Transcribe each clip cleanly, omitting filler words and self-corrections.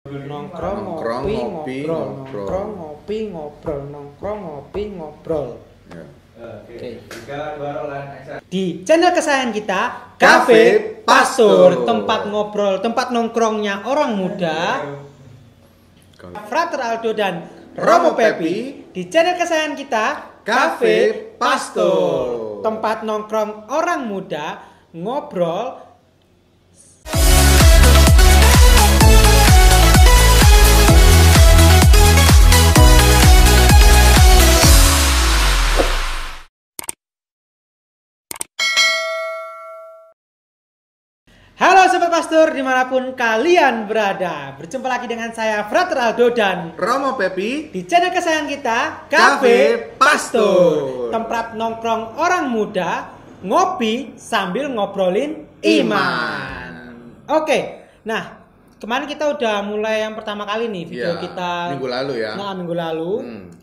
Nongkrong, Nongkrong, ngopi, ngopi, ngobrol. ngobrol. Nongkrong, ngopi, ngobrol. Nongkrong, ngopi, ngobrol. Ya. Oke. 3, 2, rolan, action. Di channel kesayangan kita, Cafe Cafe Pastor, Pastor. tempat ngobrol, tempat nongkrongnya orang muda. Frater Aldo dan Romo Pepi. Di channel kesayangan kita, Cafe Pastor. tempat nongkrong orang muda, ngobrol. Halo Sobat Pastor, dimanapun kalian berada. Berjumpa lagi dengan saya, Frater Aldo dan Romo Pepi di channel kesayangan kita, Cafe Cafe Pastor. tempat nongkrong orang muda, ngopi sambil ngobrolin iman. Oke, nah kemarin kita udah mulai yang pertama kali nih video Ya, kita minggu lalu ya. Nah, minggu lalu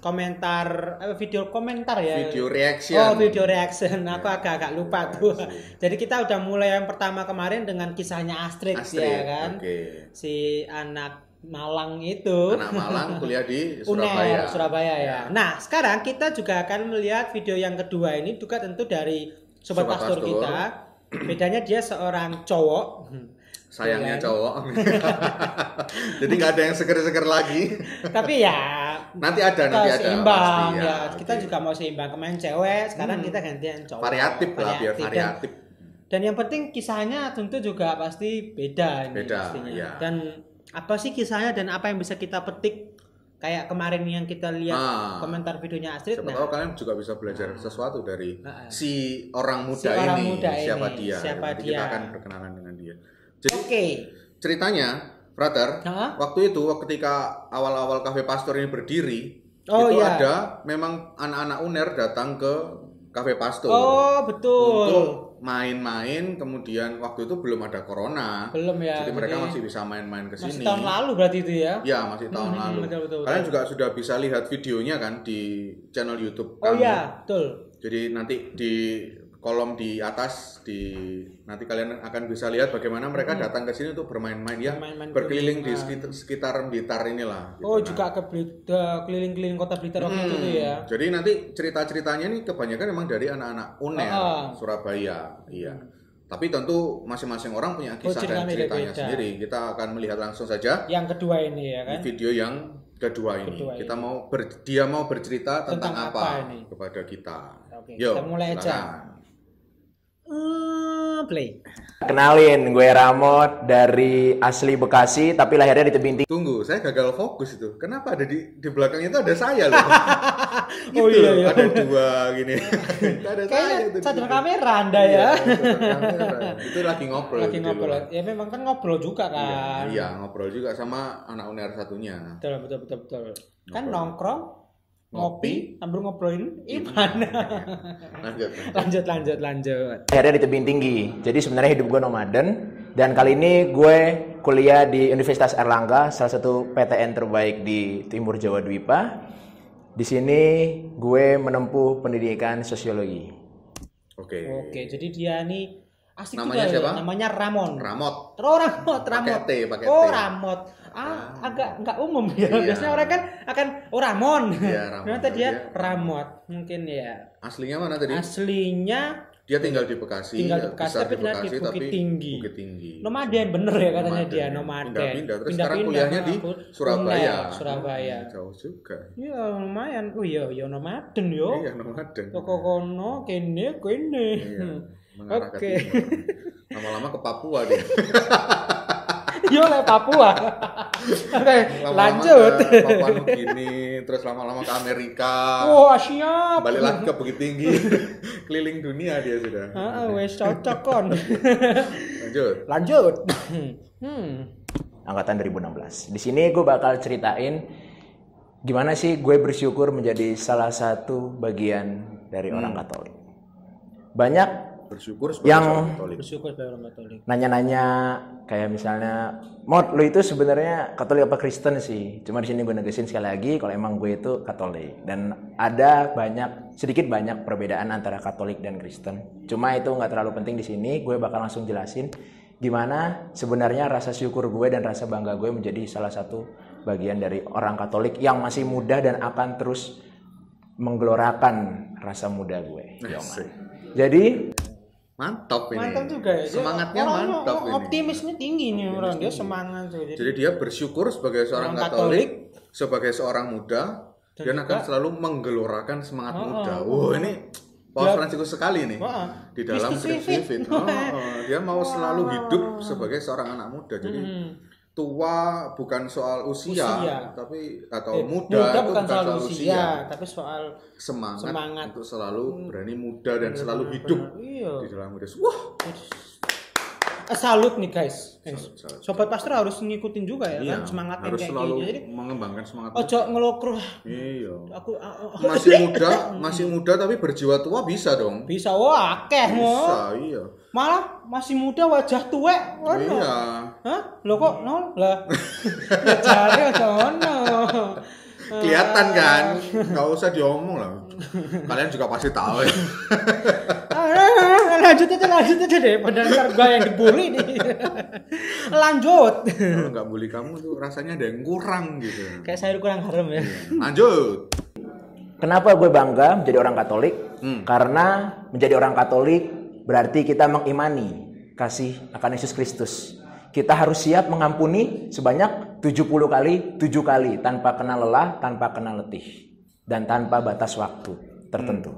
Komentar video komentar ya. Video reaction. Oh, video reaction. Aku Ya. agak lupa tuh. Jadi kita udah mulai yang pertama kemarin dengan kisahnya Astrid ya kan. Oke. Si anak Malang itu. Anak Malang kuliah di UNER, Surabaya. Surabaya ya. Nah, sekarang kita juga akan melihat video yang kedua ini juga tentu dari Sobat Sobat Pastor Pastor. kita. Bedanya dia seorang cowok. Sayangnya Keren. cowok. Jadi nggak ada yang seger-seger lagi. Tapi ya Nanti ada. seimbang pasti, ya. Oke. Kita juga mau seimbang. Kemarin cewek, sekarang kita gantian cowok. Variatif lah, biar Dan- variatif. Dan yang penting kisahnya tentu juga pasti beda ini Beda, pastinya. ya. Dan apa sih kisahnya dan apa yang bisa kita petik kayak kemarin yang kita lihat komentar videonya Astrid. Siapa tahu kalian juga bisa belajar sesuatu dari Nah. si orang muda, Si orang ini. muda Siapa ini, dia? siapa Nanti dia. Kita akan perkenalan dengan dia. Jadi Oke. ceritanya, Frater, Hah? waktu itu ketika awal-awal Cafe Pastor ini berdiri, Oh, itu iya. ada memang anak-anak UNER datang ke Cafe Pastor Oh, betul. untuk main-main. Kemudian waktu itu belum ada corona, Belum ya. jadi mereka masih bisa main-main ke masih sini. tahun lalu berarti itu ya. Ya, masih tahun lalu. betul. Kalian juga sudah bisa lihat videonya kan di channel YouTube Oh kami. ya, betul. Jadi nanti di kolom di atas nanti kalian akan bisa lihat bagaimana mereka datang ke sini untuk bermain-main ya, Bermain-main berkeliling di keliling. sekitar Blitar inilah. gitu. Oh, Nah, juga ke keliling-keliling kota Blitar waktu itu tuh ya. Jadi nanti cerita-ceritanya nih kebanyakan memang dari anak-anak UNER Surabaya, iya. Tapi tentu masing-masing orang punya kisah cerita dan ceritanya beda-beda. sendiri. Kita akan melihat langsung saja Yang kedua ini ya kan. di video yang kedua ini. Kedua Kita ini. dia mau bercerita tentang Tentang apa, apa ini? kepada kita. Oke, Yo, kita mulai aja. silakan. Play. Kenalin, gue Ramot dari asli Bekasi tapi lahirnya di tebing tinggi. Tunggu, saya gagal fokus itu. Kenapa ada di belakang itu ada saya loh? Oh, Gitu iya, loh, iya. ada dua gini. Itu ada saya Kayaknya itu. sadar di situ. kamera Anda Iya, ya. sadar kamera. Itu lagi ngobrol. Lagi di ngobrol. luar. Ya memang kan ngobrol juga kan. Iya, ngobrol juga sama anak UNER satunya. Betul. Kan Ngobrol. nongkrong, ngopi, sambil ngobrolin iman. Lanjut. lanjut. Lahirnya di tebing tinggi. Jadi sebenarnya hidup gue nomaden dan kali ini gue kuliah di Universitas Airlangga, salah satu PTN terbaik di Timur Jawa Dwipa. Di sini gue menempuh pendidikan sosiologi. Oke. Oke, jadi dia nih asik Namanya juga ya. siapa? Namanya Ramon. Ramot. Oh, Ramot. Pakai Oh, T. Ramot. Agak nggak umum ya. Iya. Biasanya orang kan akan Ramon. Iya, Ramon. Ternyata dia Dia- Ramot. Mungkin ya. Aslinya mana tadi? Aslinya Dia tinggal di Bekasi. tinggal di Bekasi, besar tapi tinggal di Bukit tapi Tinggi. Bukit Tinggi. nomaden bener ya katanya dia, Nomaden. nomaden. Pindah-pindah. Terus sekarang kuliahnya di aku Surabaya. Surabaya. Jauh juga. Ya lumayan. Oh iya, nomaden yo. Iya, nomaden. Toko kono kene. Iya, mengarah ke Oke. timur. Lama-lama ke Papua dia. Yo le Papua. Oke, Lama-lama lanjut. ke Papua Nugini, terus lama-lama ke Amerika. Wah, siap. Balik lagi ke Bukit Tinggi. Keliling dunia dia sudah. Wes cocok kon. Lanjut. Angkatan 2016. Di sini gue bakal ceritain gimana sih gue bersyukur menjadi salah satu bagian dari orang Katolik. Banyak Bersyukur sebagai Yang- seorang Katolik. Bersyukur sebagai orang Katolik. nanya-nanya kayak misalnya, "Mod, lu itu sebenarnya Katolik apa Kristen sih?" Cuma di sini gue negesin sekali lagi kalau emang gue itu Katolik, dan ada sedikit banyak perbedaan antara Katolik dan Kristen. Cuma itu nggak terlalu penting di sini, gue bakal langsung jelasin gimana sebenarnya rasa syukur gue dan rasa bangga gue menjadi salah satu bagian dari orang Katolik yang masih muda dan akan terus menggelorakan rasa muda gue. Jadi mantap ini. Mantap juga ya. Semangatnya mantap ini. Optimisnya tinggi nih orang, dia semangat tuh. Jadi dia bersyukur sebagai seorang Katolik, sebagai seorang muda, dan akan selalu menggelorakan semangat muda. Ini Paus Fransiskus sekali nih di dalam Vivit. Dia mau selalu hidup sebagai seorang anak muda. Jadi tua bukan soal usia. Tapi atau muda itu bukan soal usia, tapi soal semangat untuk selalu berani muda dan selalu hidup di dalam muda. Wah, salut nih guys. Salut. Sobat Pastor harus ngikutin juga ya kan semangatnya harus kayak selalu gini. Jadi mengembangkan semangat. Ojo ngelokro. Iya. Aku masih muda tapi berjiwa tua bisa dong. Bisa akeh mo. Bisa, iya. Malah masih muda wajah tuwek. Iya. Hah? Lo kok nol lah. Jare ojo ono. Kelihatan kan? Enggak usah diomong lah. Kalian juga pasti tahu ya. Lanjut aja deh, padahal ntar gue yang dibully nih. Lanjut. Kalau nggak bully kamu tuh rasanya ada yang kurang gitu. Kayak saya kurang harum ya. Lanjut. Kenapa gue bangga menjadi orang Katolik? Karena menjadi orang Katolik berarti kita mengimani kasih akan Yesus Kristus. Kita harus siap mengampuni sebanyak 70 kali, 7 kali tanpa kena lelah, tanpa kena letih, dan tanpa batas waktu tertentu.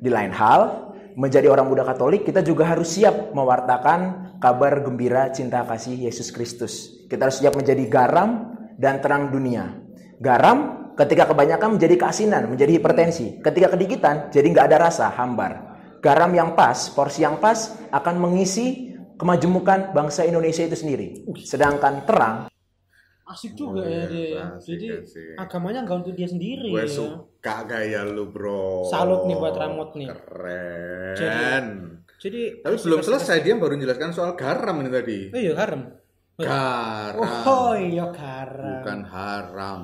Di lain hal, menjadi orang muda Katolik, kita juga harus siap mewartakan kabar gembira cinta kasih Yesus Kristus. Kita harus siap menjadi garam dan terang dunia. Garam ketika kebanyakan menjadi keasinan, menjadi hipertensi. Ketika kedikitan, jadi nggak ada rasa, hambar. Garam yang pas, porsi yang pas akan mengisi kemajemukan bangsa Indonesia itu sendiri. Sedangkan terang asik juga ya dia. Jadi agamanya nggak untuk dia sendiri. Gue suka gaya lu bro. Salut nih buat Ramot nih. Keren. Jadi tapi belum selesai, dia baru menjelaskan soal garam ini tadi. Oh iya garam. Garam. Oh iya garam. Bukan haram.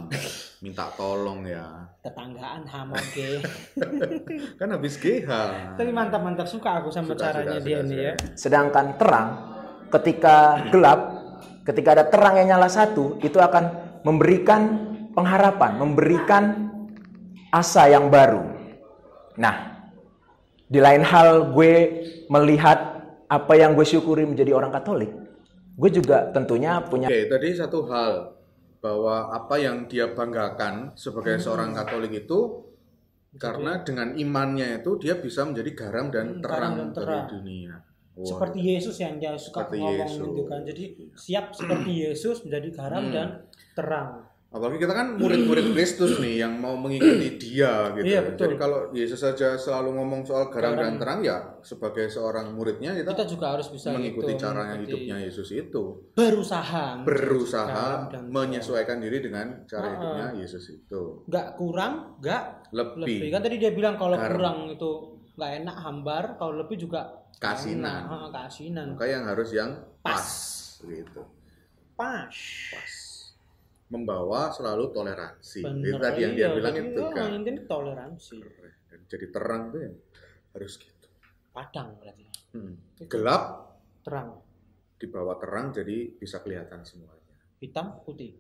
Minta tolong ya. Tetanggaan hamake. Kan habis GH. Tapi mantap suka aku sama caranya dia nih ya. Sedangkan terang ketika gelap, ketika ada terang yang nyala satu, itu akan memberikan pengharapan, memberikan asa yang baru. Nah, di lain hal gue melihat apa yang gue syukuri menjadi orang Katolik, gue juga tentunya punya. Oke, tadi satu hal bahwa apa yang dia banggakan sebagai seorang Katolik itu karena dengan imannya itu dia bisa menjadi garam dan terang dari dunia. Wow. Seperti Yesus yang dia suka ngomong gitu kan. Jadi siap seperti Yesus menjadi garam dan terang. Apalagi kita kan murid-murid Kristus nih yang mau mengikuti dia gitu. Iya, betul. Jadi kalau Yesus saja selalu ngomong soal garam dan terang, ya sebagai seorang muridnya kita juga harus bisa mengikuti caranya hidupnya Yesus itu. Berusaha menyesuaikan diri dengan cara hidupnya Yesus itu. Nggak kurang, nggak lebih. Kan tadi dia bilang kalau kurang itu nggak enak, hambar. Kalau lebih juga kasinan. Maka yang harus yang pas gitu. Pas. Membawa selalu toleransi. Bener, itu tadi yang dia bilang itu kan. Intinya toleransi. Dan jadi terang tuh ya harus gitu. Padang berarti. Gelap, terang. Di bawah terang jadi bisa kelihatan semuanya. Hitam, putih.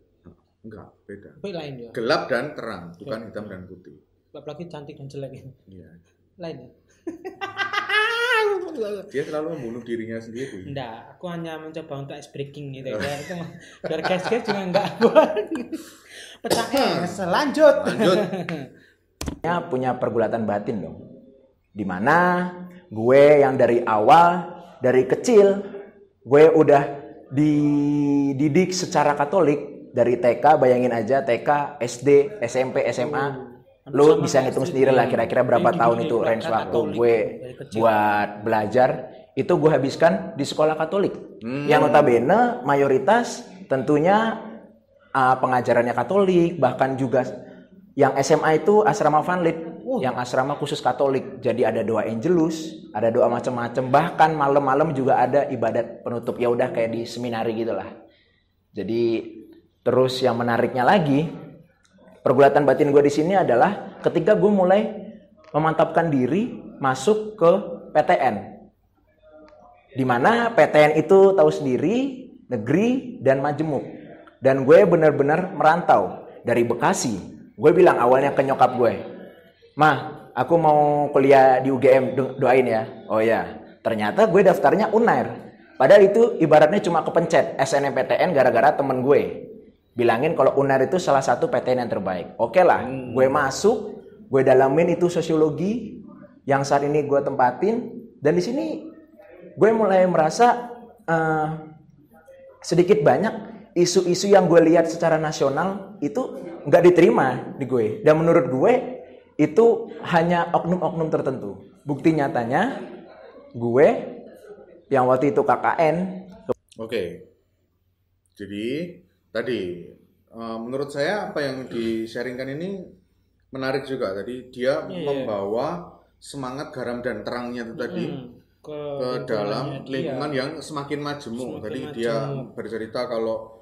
Enggak, beda. Tapi lain ya. Gelap dan terang, bukan hitam dan putih. Apalagi cantik dan jelek. Iya. Lain ya. Dia selalu membunuh dirinya sendiri. Enggak, aku hanya mencoba untuk ice breaking gitu ya. Biar guys-guys juga enggak buat. Pecah lanjut. Punya pergulatan batin dong. Dimana gue yang dari awal, dari kecil, gue udah dididik secara Katolik dari TK, bayangin aja TK, SD, SMP, SMA. Lo bisa ngitung sendiri lah kira-kira berapa tahun itu range waktu gue buat belajar. Itu gue habiskan di sekolah Katolik. Yang notabene mayoritas tentunya pengajarannya Katolik. Bahkan juga yang SMA itu asrama Van Lith, yang asrama khusus Katolik. Jadi ada doa Angelus, ada doa macam-macam. Bahkan malam-malam juga ada ibadat penutup. Ya udah kayak di seminari gitulah. Jadi terus yang menariknya lagi, pergulatan batin gue di sini adalah ketika gue mulai memantapkan diri masuk ke PTN. Dimana PTN itu tahu sendiri, negeri dan majemuk. Dan gue benar-benar merantau dari Bekasi. Gue bilang awalnya ke nyokap gue, "Mah, aku mau kuliah di UGM, doain ya." Oh ya, ternyata gue daftarnya Unair. Padahal itu ibaratnya cuma kepencet SNMPTN gara-gara temen gue bilangin kalau Unair itu salah satu PTN yang terbaik. Oke lah, gue masuk, gue dalamin itu sosiologi yang saat ini gue tempatin, dan di sini gue mulai merasa sedikit banyak isu-isu yang gue lihat secara nasional itu nggak diterima di gue, dan menurut gue itu hanya oknum-oknum tertentu. Bukti nyatanya gue yang waktu itu KKN. Oke. Jadi tadi menurut saya apa yang di-sharingkan ini menarik juga. Tadi dia membawa semangat garam dan terangnya itu tadi ke dalam lingkungan yang semakin majemuk. Tadi dia bercerita kalau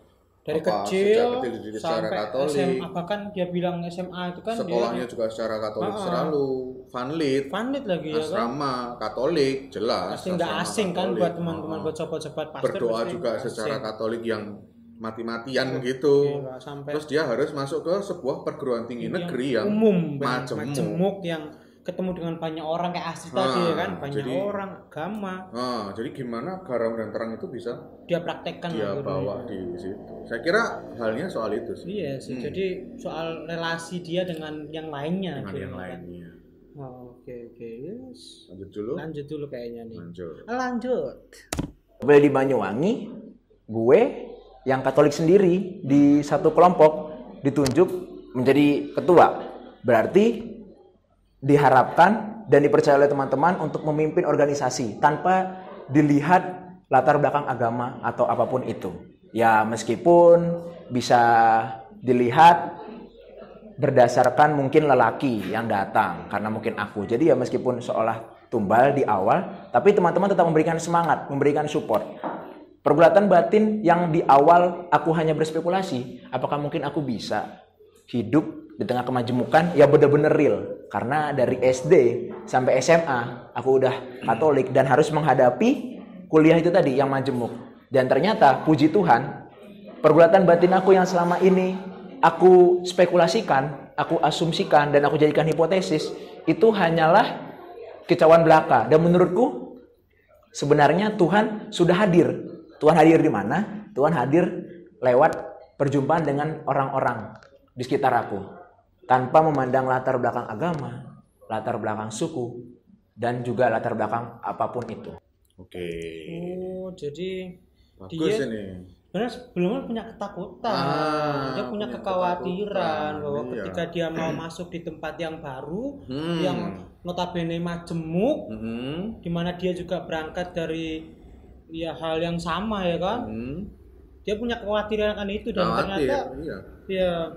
dari sejak kecil dididik secara sampai Katolik. SMA, bahkan dia bilang SMA itu kan sekolahnya juga secara Katolik selalu. Vanlit lagi ya kan. Asrama Katolik jelas. Pasti nggak asing kan buat teman-teman, buat sobat-sobat pastor. Berdoa juga secara Katolik yang mati-matian gitu. Terus dia harus masuk ke sebuah perguruan tinggi negeri yang umum, majemuk yang ketemu dengan banyak orang kayak Asri tadi ya kan, banyak orang agama. Jadi gimana garam dan terang itu bisa dia praktekkan, dia bawa di situ. Saya kira halnya soal itu sih. Iya sih. Jadi soal relasi dia dengan yang lainnya. Dengan yang lainnya. Oke. Yes. Lanjut dulu kayaknya nih. Lanjut. Di Banyuwangi, gue yang Katolik sendiri di satu kelompok ditunjuk menjadi ketua. Berarti diharapkan dan dipercaya oleh teman-teman untuk memimpin organisasi tanpa dilihat latar belakang agama atau apapun itu. Ya meskipun bisa dilihat berdasarkan mungkin lelaki yang datang karena mungkin aku. Jadi ya meskipun seolah tumbal di awal, tapi teman-teman tetap memberikan semangat, memberikan support. Pergulatan batin yang di awal aku hanya berspekulasi, apakah mungkin aku bisa hidup di tengah kemajemukan, ya benar-benar real. Karena dari SD sampai SMA aku udah Katolik dan harus menghadapi kuliah itu tadi yang majemuk. Dan ternyata puji Tuhan, pergulatan batin aku yang selama ini aku spekulasikan, aku asumsikan dan aku jadikan hipotesis, itu hanyalah kicauan belaka. Dan menurutku sebenarnya Tuhan sudah hadir. Tuhan hadir di mana? Tuhan hadir lewat perjumpaan dengan orang-orang di sekitar aku, tanpa memandang latar belakang agama, latar belakang suku, dan juga latar belakang apapun itu. Oke. Jadi bagus dia ini. Sebenarnya sebelumnya punya ketakutan, dia punya kekhawatiran bahwa ketika dia mau masuk di tempat yang baru, yang notabene majemuk, di mana dia juga berangkat dari hal yang sama ya kan. Dia punya kekhawatiran akan itu, dan ternyata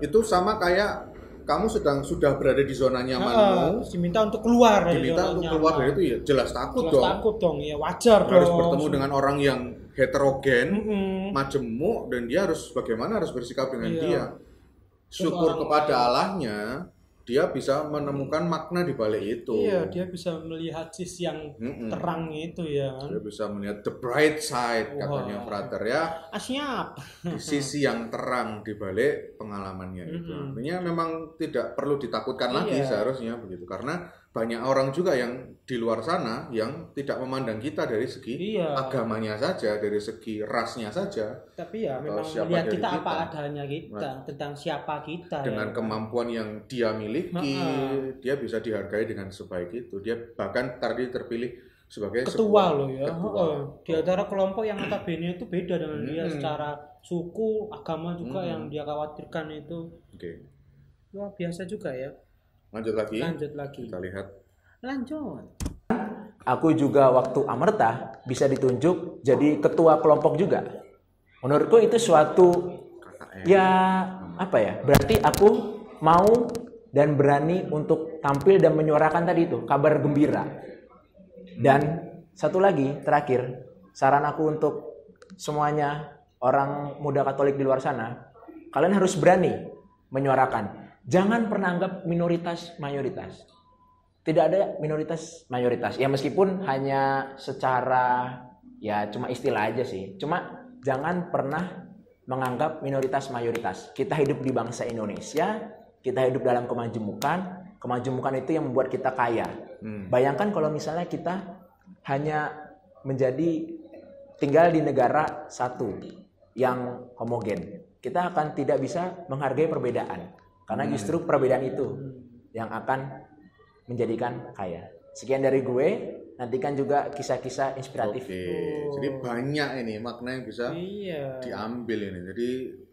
itu sama kayak kamu sudah berada di zona nyamanmu, diminta untuk keluar dari itu ya jelas takut dong. Ya wajar harus dong. Bertemu dengan orang yang heterogen, majemuk, dan dia harus bersikap dengan dia. Syukur kepada Allahnya, dia bisa menemukan makna di balik itu. Iya, dia bisa melihat sisi yang terang itu ya. Dia bisa melihat the bright side, katanya Frater ya. Siap. Sisi yang terang di balik pengalamannya itu. Artinya memang tidak perlu ditakutkan lagi seharusnya begitu, karena banyak orang juga yang di luar sana yang tidak memandang kita dari segi agamanya saja, dari segi rasnya saja. Tapi ya memang melihat kita apa adanya kita, tentang siapa kita. Dengan kemampuan yang dia miliki, dia bisa dihargai dengan sebaik itu. Dia bahkan tadi terpilih sebagai ketua loh ya. Di antara kelompok yang notabene itu beda dengan dia secara suku, agama juga yang dia khawatirkan itu. Wah, biasa juga ya. Lanjut lagi. Kita lihat. Lanjut. Aku juga waktu Amerta bisa ditunjuk jadi ketua kelompok juga. Menurutku itu suatu berarti aku mau dan berani untuk tampil dan menyuarakan tadi itu kabar gembira. Dan satu lagi terakhir, saran aku untuk semuanya orang muda Katolik di luar sana, kalian harus berani menyuarakan. Jangan pernah anggap minoritas mayoritas. Tidak ada minoritas mayoritas. Ya meskipun hanya secara ya cuma istilah aja sih. Cuma jangan pernah menganggap minoritas mayoritas. Kita hidup di bangsa Indonesia, kita hidup dalam kemajemukan. Kemajemukan itu yang membuat kita kaya. Bayangkan kalau misalnya kita hanya menjadi tinggal di negara satu yang homogen. Kita akan tidak bisa menghargai perbedaan. Karena justru perbedaan itu yang akan menjadikan kaya. Sekian dari gue, nantikan juga kisah-kisah inspiratif. Jadi banyak ini makna yang bisa diambil ini. Jadi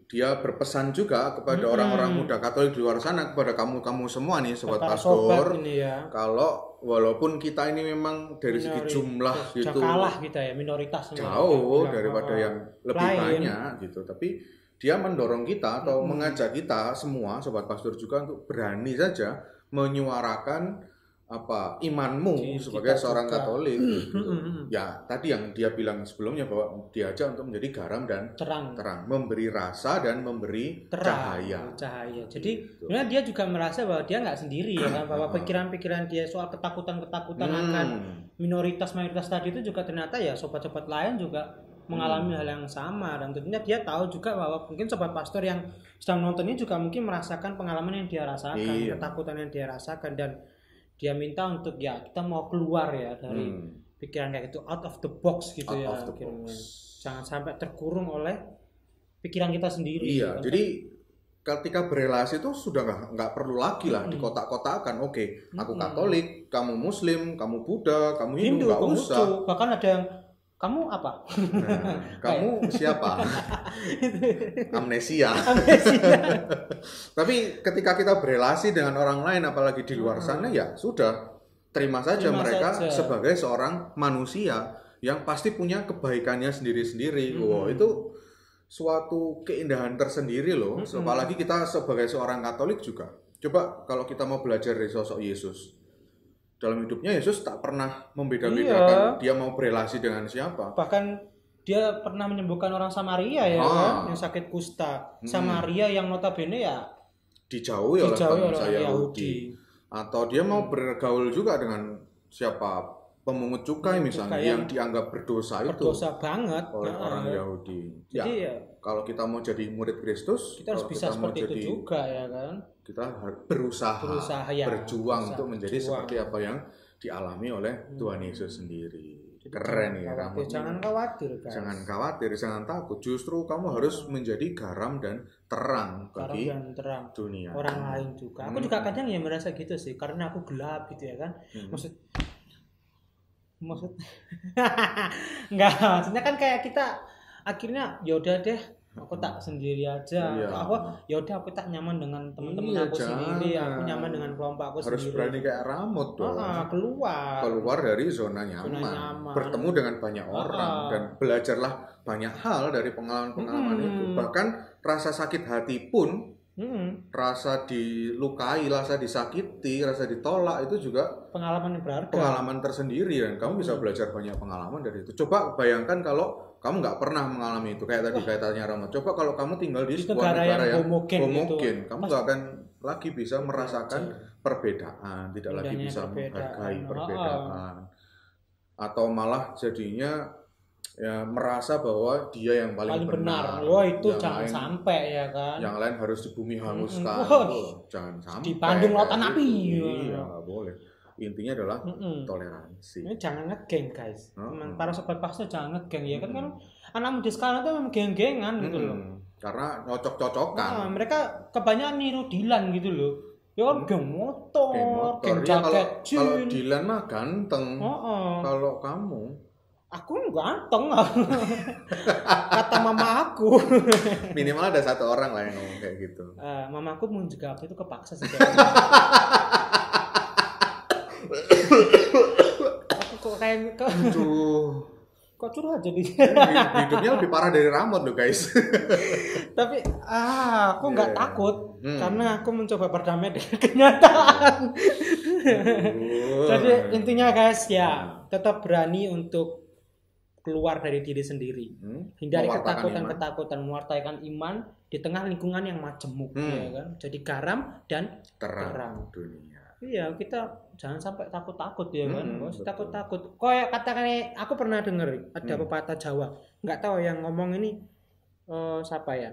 dia berpesan juga kepada orang-orang muda Katolik di luar sana, kepada kamu semua nih sobat pastor. Kalau walaupun kita ini memang dari segi jumlah gitu kalah kita ya, minoritas jauh daripada yang lebih banyak gitu, tapi dia mendorong kita atau mengajak kita semua sobat pastor juga untuk berani saja menyuarakan imanmu sebagai seorang Katolik gitu. Ya tadi yang dia bilang sebelumnya bahwa diajak untuk menjadi garam dan terang, memberi rasa dan memberi cahaya. Jadi sebenarnya dia juga merasa bahwa dia nggak sendiri ya kan, bahwa pikiran-pikiran dia soal ketakutan akan minoritas tadi itu juga ternyata ya sobat-sobat lain juga mengalami hal yang sama, dan tentunya dia tahu juga bahwa mungkin sobat pastor yang sedang nonton ini juga mungkin merasakan pengalaman yang dia rasakan, ketakutan yang dia rasakan, dan dia minta untuk ya kita mau keluar ya dari pikiran kayak gitu, out of the box gitu ya. Jangan sampai terkurung oleh pikiran kita sendiri. Iya, kan? Jadi ketika berelasi itu sudah nggak perlu lagi lah dikotak-kotakan. Oke, aku Katolik, kamu Muslim, kamu Buddha, kamu Hindu, nggak usah. Bahkan ada yang kamu apa? Nah, kamu siapa? Amnesia. Tapi ketika kita berelasi dengan orang lain, apalagi di luar sana, ya sudah terima saja mereka sebagai seorang manusia yang pasti punya kebaikannya sendiri-sendiri. Wow, itu suatu keindahan tersendiri loh. Apalagi kita sebagai seorang Katolik juga. Coba kalau kita mau belajar dari sosok Yesus. Dalam hidupnya Yesus tak pernah membeda-bedakan dia mau berelasi dengan siapa. Bahkan dia pernah menyembuhkan orang Samaria ya kan, yang sakit kusta. Samaria yang notabene ya dijauhi oleh bangsa Yahudi. Atau dia mau bergaul juga dengan siapa? Pemungut cukai misalnya yang dianggap berdosa banget oleh orang Yahudi. Jadi kalau kita mau jadi murid Kristus, kita harus bisa seperti itu juga ya kan. Kita harus berusaha berjuang untuk menjadi seperti apa yang dialami oleh Tuhan Yesus sendiri. Keren ya kamu. Jangan khawatir guys. Jangan khawatir, jangan takut. Justru kamu harus menjadi garam dan terang bagi dunia. Orang lain juga. Aku juga kadang ya merasa gitu sih, karena aku gelap gitu ya kan. Maksudnya kan kayak kita akhirnya yaudah deh, aku tak sendiri aja. Aku yaudah aku tak nyaman dengan teman-teman aku sendiri, aku nyaman dengan kelompok aku sendiri. Harus berani kayak Ramot dong. Keluar dari zona nyaman. Bertemu dengan banyak orang dan belajarlah banyak hal dari pengalaman-pengalaman itu. Bahkan rasa sakit hati pun, rasa dilukai, rasa disakiti, rasa ditolak itu juga pengalaman yang berharga, pengalaman tersendiri, dan kamu bisa belajar banyak pengalaman dari itu. Coba bayangkan kalau kamu nggak pernah mengalami itu, kayak tadi kaitannya Rama. Coba kalau kamu tinggal di sebuah negara yang homogen, kamu nggak akan lagi bisa merasakan perbedaan, tidak lagi bisa menghargai perbedaan, atau malah jadinya ya merasa bahwa dia yang paling benar. Wah itu jangan sampai ya kan. Yang lain harus di bumi hanguskan. Jangan sampai. Di Bandung lautan api. Iya, nggak boleh. Intinya adalah toleransi. Ini jangan ngegeng guys. Para sobat pastor jangan ngegeng ya kan, anak muda sekarang tuh memang geng-gengan gitu loh. Karena cocok-cocokan. Mereka kebanyakan niru Dilan gitu loh. Ya kan geng motor, geng jaket jeans. Kalau Dilan mah ganteng. Kalau kamu, aku ganteng. Kata mama aku. Minimal ada satu orang lah yang ngomong kayak gitu. Mama aku juga waktu itu kepaksa sih. Aku kok kayak kok curhat jadi. Hidupnya lebih parah dari Ramot loh guys. Tapi aku nggak takut karena aku mencoba berdamai dengan kenyataan. Jadi intinya guys ya tetap berani untuk keluar dari diri sendiri, hindari ketakutan, mewartakan iman di tengah lingkungan yang majemuk, ya kan? Jadi garam dan terang dunia. Iya, kita jangan sampai takut-takut ya kan. Takut-takut. Kayak katakan aku pernah dengar ada pepatah Jawa. Enggak tahu yang ngomong ini siapa ya?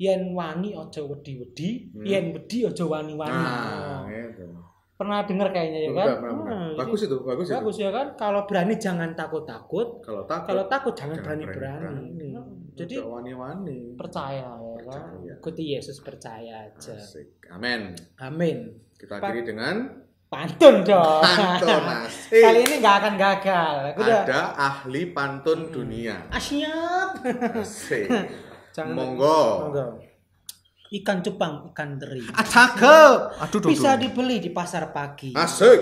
Yen wani aja wedi-wedi, yen wedi aja wani-wani. Nah, itu. Pernah dengar kayaknya ya kan? Bagus itu. Bagus ya kan? Kalau berani jangan takut-takut. Kalau takut jangan berani-berani. Jadi wani-wani. Percaya ya kan? Ikuti Yesus, percaya aja. Asik. Amin. Kita akhiri dengan pantun dong. Pantun asik. Kali ini nggak akan gagal. Ada ahli pantun dunia. Siap. Asik. Monggo. Ikan cupang, ikan teri. Cakep. Bisa dibeli di pasar pagi. Asik.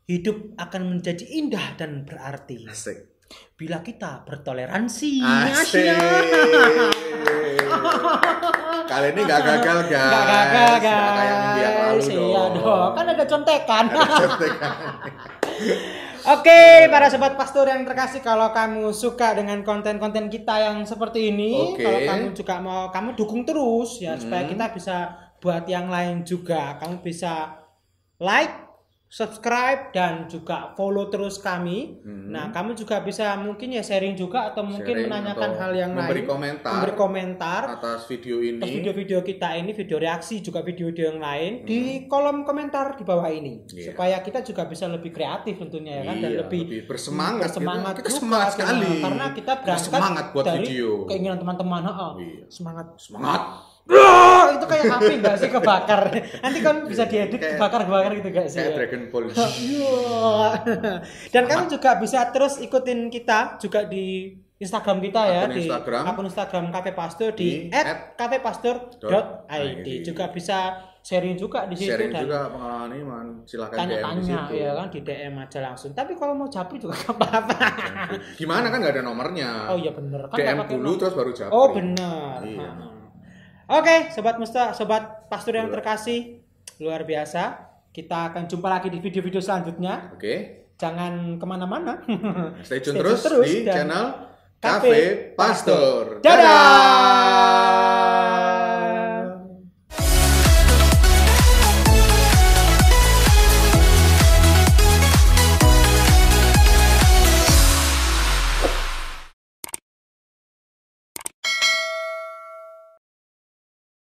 Hidup akan menjadi indah dan berarti. Asik. Bila kita bertoleransi. Asik. Kali ini nggak gagal guys. Nggak gagal guys. Nggak kayak minggu yang lalu Iya dong. Kan ada contekan. Oke, Oke, para sobat pastor yang terkasih, kalau kamu suka dengan konten-konten kita yang seperti ini, kalau kamu juga mau, kamu dukung terus ya supaya kita bisa buat yang lain juga. Kamu bisa like, subscribe dan juga follow terus kami. Nah, kamu juga bisa mungkin ya sharing juga atau mungkin menanyakan hal yang lain, memberi komentar atas video ini, atas video-video kita ini, video reaksi juga video-video yang lain di kolom komentar di bawah ini, supaya kita juga bisa lebih kreatif tentunya ya kan, dan lebih bersemangat. Kita semangat sekali karena kita berangkat semangat buat dari video. Keinginan teman-teman. Semangat. Itu kayak api nggak sih kebakar? Nanti kan bisa diedit kebakar gitu gak sih? Kayak Dragon Ball. Dan kamu juga bisa terus ikutin kita juga di Instagram kita ya, di akun Instagram Cafe Pastor di @cafepastor.id. Juga bisa sharing juga di situ dan juga pengalaman Iman, silakan tanya ya kan, di DM aja langsung. Tapi kalau mau japri juga gak apa-apa. Gimana kan nggak ada nomornya? Oh iya bener kan. DM dulu terus baru japri. Oh bener. Iya. Oke, sobat pastor yang terkasih, luar biasa. Kita akan jumpa lagi di video-video selanjutnya. Oke. Jangan kemana-mana. Stay tune terus di channel Cafe Pastor. Dadah.